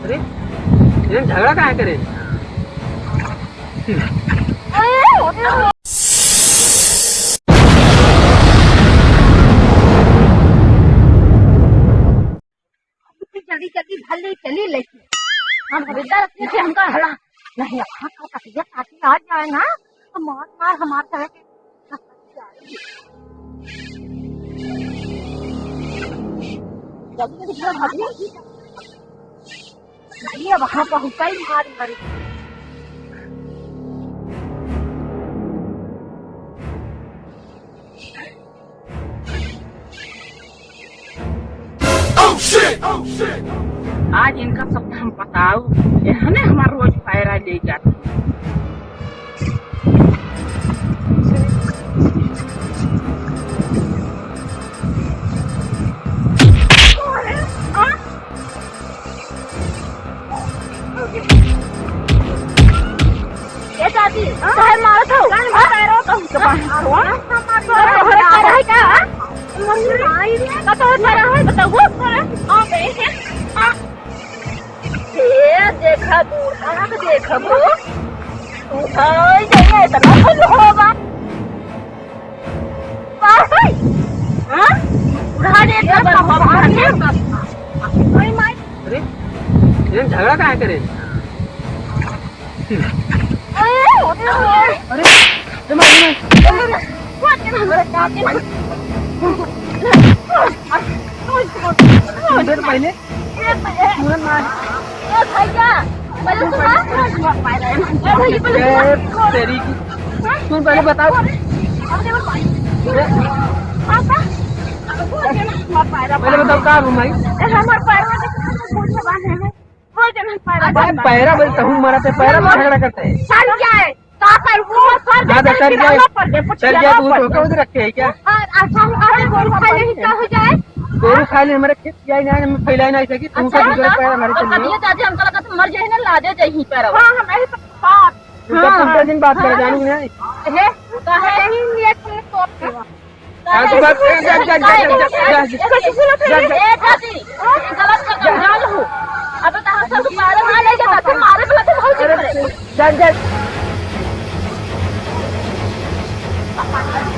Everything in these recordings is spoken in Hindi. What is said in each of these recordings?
अरे ये झगड़ा कहाँ करे? जल्दी जल्दी भले चली लेती हम हविलदार अपने से हमका हला नहीं अपना का तबीयत आती आ जाए ना तो मार मार हमारे तरह के जल्दी जल्दी भागी ये वहाँ पहुँचा ही मारी मारी आज इनका सब हम बताओ हमें हमारा रोज फायरा ले जाते ये चाची चाहे मारा था पैरों तो देखा दूर देखा इतना होगा अरे ये झगड़ा कहाँ करे? पहले तेरी की तुम पहले बताओ पहले बताओ कहाँ घुमाई पैरा बोलता हूँ मरा पे पैरा में झगड़ा करते हैं चल गया तो उधर रखे है क्या? गोरू खा ले हमारे खेत जाए ना हमें फैलाए नहीं सकी तुमका दूसरा पैरा हमारे चलिए मर जाए ना लादे जाही पैरा तुमका दिन बात कर जानू नहीं तो बात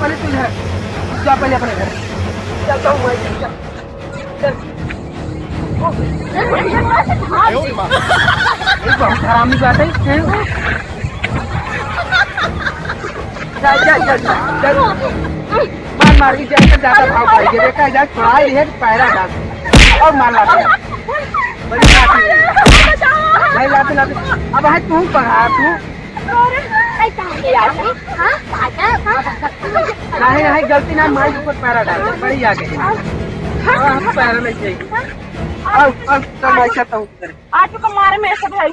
पहले तुम घर जा पहले अपने घर चलता हूँ बहुत हरामी बात है मार मार के जाकर जाता भाव खाई देखा जाए छुड़ाई है पैरा डाल और मार लाते बड़ी नहीं लाते लाते अब है तू पढ़ा तू नहीं गलती ना माई ऊपर पैरा डाल बड़ी आगे पैरा लग जाएगी। अब मैं चाहता हूँ आज को मारे में सब है